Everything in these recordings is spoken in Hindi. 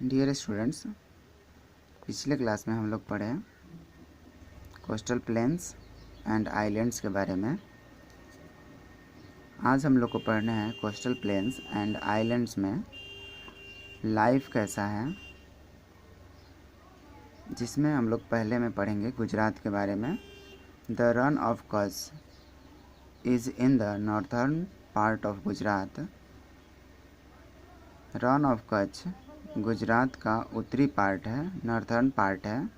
डियर स्टूडेंट्स, पिछले क्लास में हम लोग पढ़े कोस्टल प्लेन्स एंड आइलैंड्स के बारे में। आज हम लोग को पढ़ना है कोस्टल प्लेन्स एंड आइलैंड्स में लाइफ कैसा है, जिसमें हम लोग पहले में पढ़ेंगे गुजरात के बारे में। The run of Kutch is in the northern part of Gujarat. Run of Kutch Gujarat का उत्तरी पार्ट है, नॉर्थर्न पार्ट है।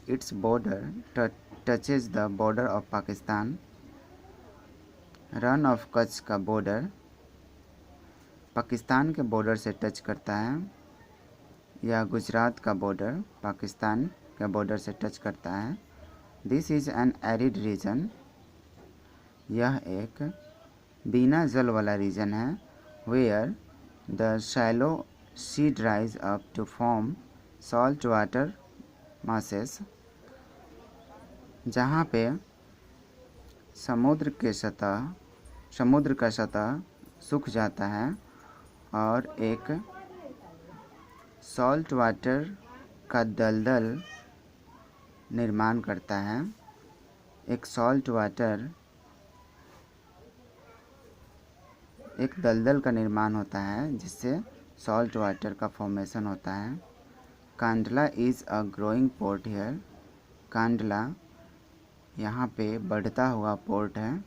Its border touches the border of Pakistan. Run of Kutch का बॉर्डर पाकिस्तान के बॉर्डर से टच करता है, या गुजरात का बॉर्डर पाकिस्तान के बॉर्डर से टच करता है। This is an arid region. यह एक बिना जल वाला रीजन है। Where the shallow sea dries up to form salt water masses. जहाँ पे समुद्र का सतह सूख जाता है और एक सॉल्ट वाटर का दलदल निर्माण करता है। एक सॉल्ट वाटर एक दलदल का निर्माण होता है, जिससे सॉल्ट वाटर का फॉर्मेशन होता है। Kandla is a growing port here. Kandla यहाँ पे बढ़ता हुआ पोर्ट है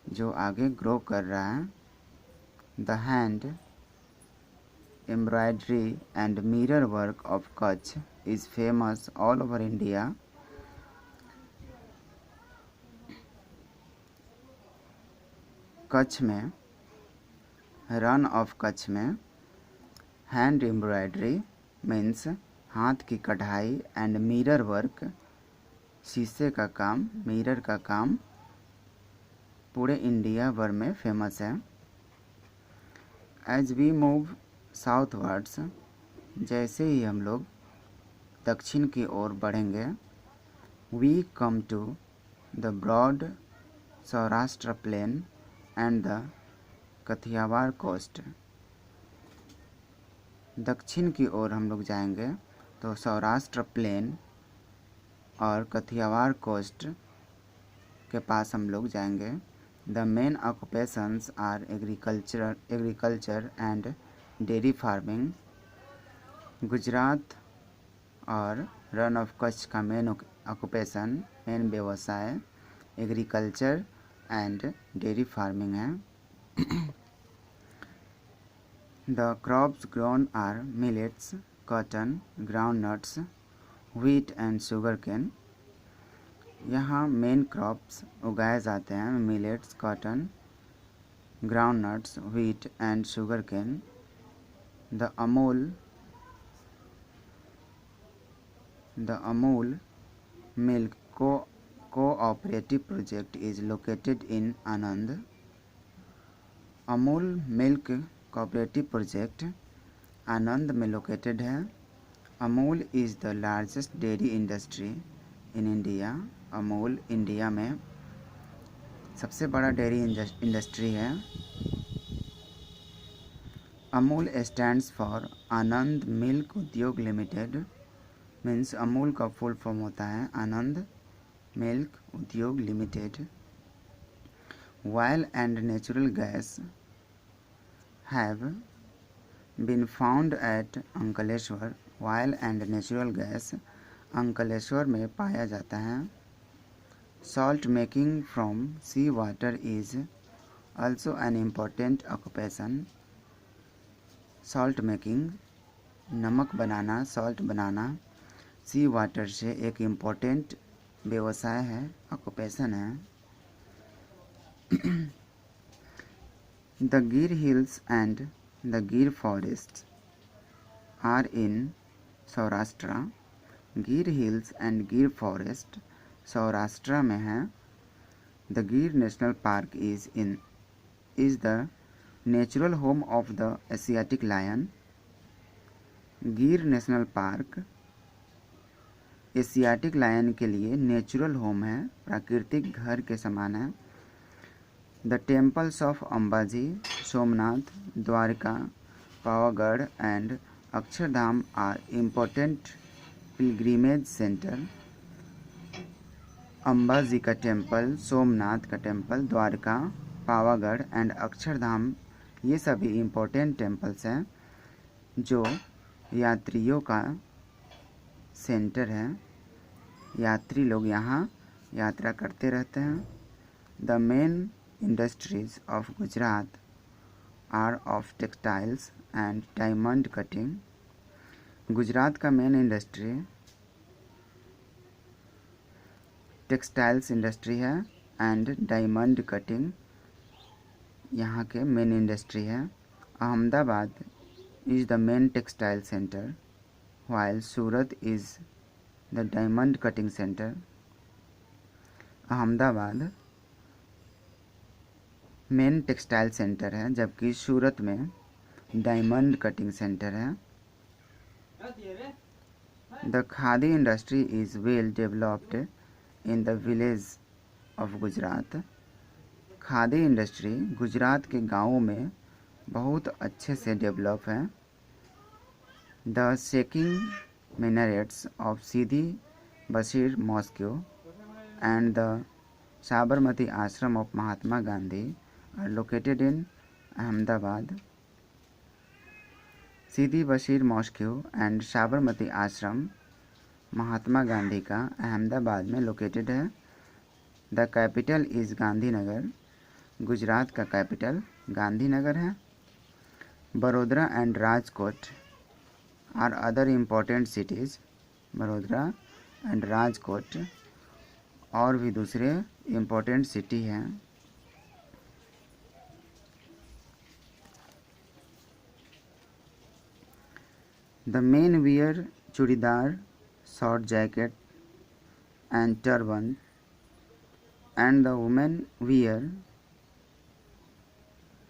जो आगे ग्रो कर रहा है। The hand embroidery and mirror work of Kutch is famous all over India. Kutch में, रन ऑफ कच्छ में हैंड एम्ब्रॉयडरी मीन्स हाथ की कढ़ाई एंड मिरर वर्क शीशे का काम, मिरर का काम पूरे इंडिया भर में फेमस है। एज वी मूव साउथवर्ड्स, जैसे ही हम लोग दक्षिण की ओर बढ़ेंगे, we come to the broad Saurashtra plain and the Kathiawar coast. दक्षिण की ओर हम लोग जाएंगे तो सौराष्ट्र प्लेन और कथियावाड़ कोस्ट के पास हम लोग जाएंगे। The main occupations are agriculture and dairy farming. Gujarat और रन ऑफ कच्छ का मेन ऑक्यूपेशन, मेन व्यवसाय एग्रीकल्चर एंड डेयरी फार्मिंग है। The crops grown are millets, cotton, groundnuts, wheat and sugar cane. यहाँ मेन क्रॉप्स उगाए जाते हैं millets, cotton, groundnuts, wheat and sugar cane. The Amul milk cooperative project is located in Anand. Amul milk cooperative project Anand में लोकेटेड है। Amul is the largest dairy industry in India. Amul India में सबसे बड़ा डेयरी इंडस्ट्री है। Amul stands for Anand milk Udyog limited. Means Amul का फुल फॉर्म होता है Anand milk Udyog limited. Oil and natural gas have been found at Ankleshwar. Oil and natural gas Ankleshwar में पाया जाता है। Salt making from sea water is also an important occupation. Salt making, नमक बनाना, सॉल्ट बनाना सी वाटर से एक इम्पोर्टेंट व्यवसाय है, ऑक्यूपेशन है। द गिर हिल्स एंड द गिर फॉरेस्ट आर इन सौराष्ट्र। गिर हिल्स एंड गिर फॉरेस्ट सौराष्ट्र में है। द गिर national park is the natural home of the Asiatic lion. गिर नेशनल पार्क एशियाटिक लायन के लिए नेचुरल होम है, प्राकृतिक घर के समान है। The temples of Ambaji, Somnath, Dwarka, Pavagadh and Akshardham are important pilgrimage centre. Ambaji का टेम्पल, सोमनाथ का टेम्पल, द्वारका, पावागढ़ एंड अक्षरधाम, ये सभी इम्पोर्टेंट टेम्पल्स हैं जो यात्रियों का सेंटर है। यात्री लोग यहाँ यात्रा करते रहते हैं। The main industries of Gujarat are of textiles and diamond cutting. Gujarat का मेन इंडस्ट्री टेक्सटाइल्स इंडस्ट्री है एंड डायमंड कटिंग यहाँ के मेन इंडस्ट्री है। Ahmedabad is the main textile centre while Surat is the diamond cutting centre. Ahmedabad main textile centre है जबकि सूरत में डायमंड कटिंग सेंटर है। The khadi industry is well developed in the village of Gujarat. Khadi industry Gujarat के गाँवों में बहुत अच्छे से डेवलप है। The shaking minarets of Sidi Bashir mosque and the Sabarmati Ashram of Mahatma Gandhi are located in Ahmedabad. Sidi Bashir mosque and Sabarmati Ashram Mahatma Gandhi का अहमदाबाद में लोकेटेड है। The capital is Gandhinagar. Gujarat का कैपिटल गांधीनगर है। Vadodara and Rajkot are other important cities. Vadodara and Rajkot और भी दूसरे इम्पोर्टेंट सिटी हैं। The men wear churidar, short jacket and turban and the women wear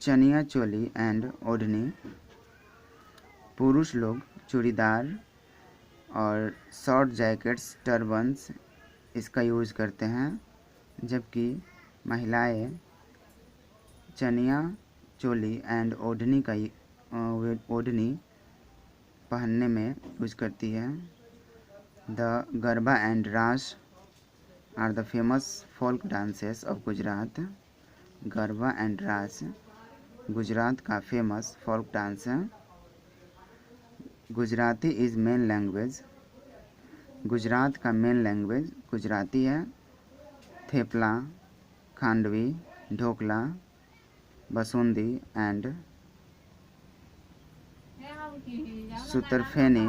chaniya choli and ओढ़नी। पुरुष लोग चूड़ीदार और शॉर्ट जैकेट्स, टर्बन्स इसका यूज़ करते हैं, जबकि महिलाएं चनिया चोली एंड ओढ़नी का ओढ़नी पहनने में यूज़ करती है। The Garba and Raas are the famous folk dances of Gujarat. Garba and Raas Gujarat का फेमस फोल्क डांस है। Gujarati is main language. Gujarat का मेन लैंग्वेज गुजराती है। Thepla, khandvi, dhokla, basundi and sutarfeni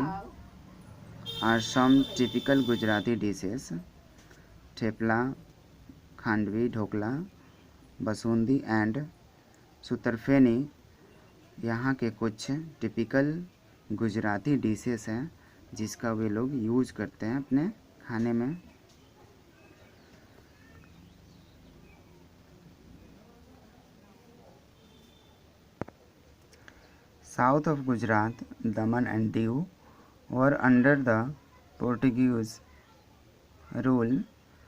are some typical Gujarati dishes. Thepla, khandvi, dhokla, basundi and sutarfeni यहाँ के कुछ टिपिकल गुजराती डिशेस हैं जिसका वे लोग यूज़ करते हैं अपने खाने में। South of Gujarat, Daman and Diu were under the Portuguese rule,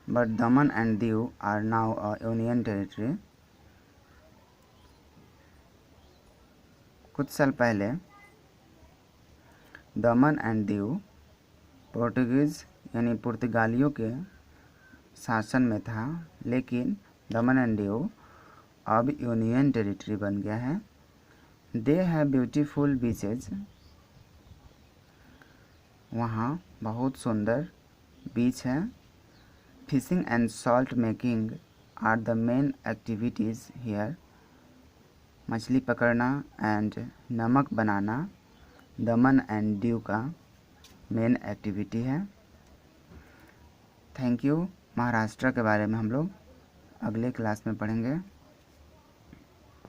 but Daman and Diu are now a union territory. कुछ साल पहले दमन एंड दीव पोर्टुगीज़ यानी पुर्तगालियों के शासन में था, लेकिन दमन एंड दीव अब यूनियन टेरिटरी बन गया है। They have beautiful beaches. वहाँ बहुत सुंदर बीच है। Fishing and salt making are the main activities here. मछली पकड़ना एंड नमक बनाना दमन एंड दीव का मेन एक्टिविटी है। Thank you. महाराष्ट्र के बारे में हम लोग अगले क्लास में पढ़ेंगे।